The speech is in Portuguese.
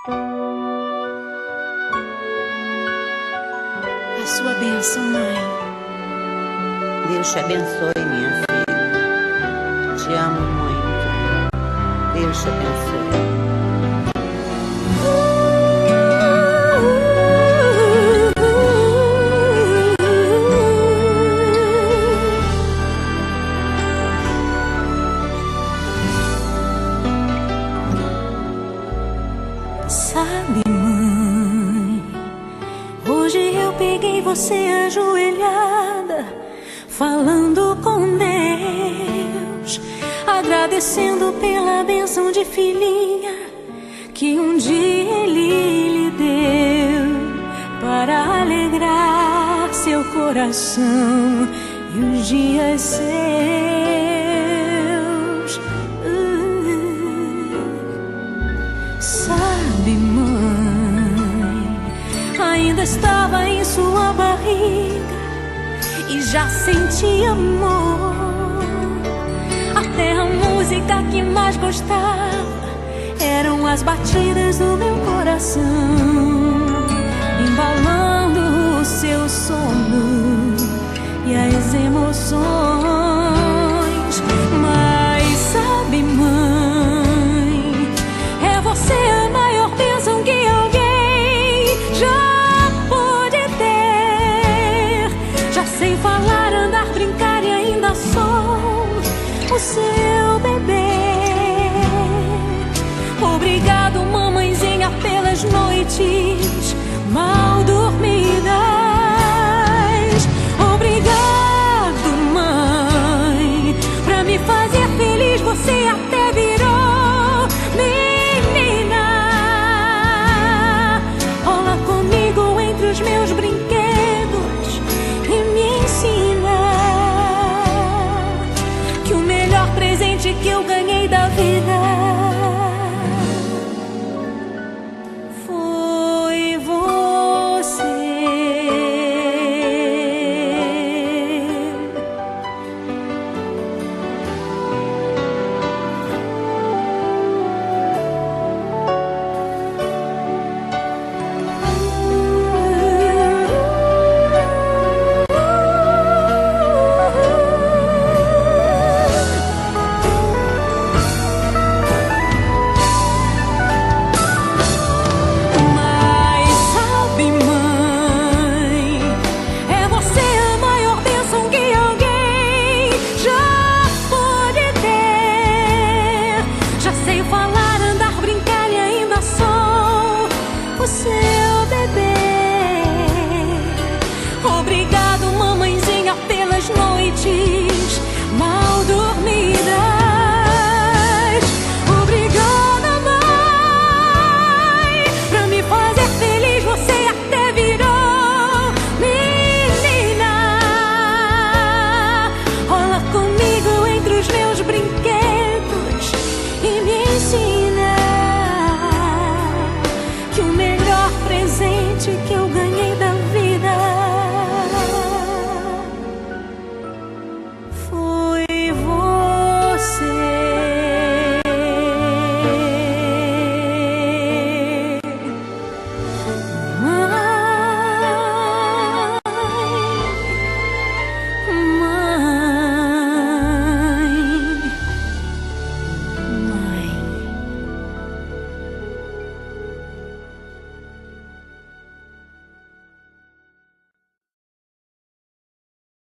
A sua bênção, mãe. Deus te abençoe, minha filha. Te amo muito. Deus te abençoe. Sabe, mãe, hoje eu peguei você ajoelhada, falando com Deus, agradecendo pela bênção de filhinha que um dia Ele lhe deu, para alegrar seu coração e os dias seus. Sabe, mãe, ainda estava em sua barriga e já sentia amor. Até a música que mais gostava eram as batidas do meu coração, embalando o seu sono e as emoções. Mas sabe, mãe, é você a maior bênção que alguém já pôde ter. Já sei falar, andar, brincar e ainda sou o seu bebê. Obrigado, mamãezinha, pelas noites mal dormidas. Obrigado, mãe, pra me fazer feliz. Você até virou menina. Rola comigo entre os meus brinquedos e me ensina que o melhor presente que eu ganhei da vida foi você. Mas sabe, mãe, é você a maior bênção que alguém já pôde ter. Já sei falar, andar, brincar e ainda sou o seu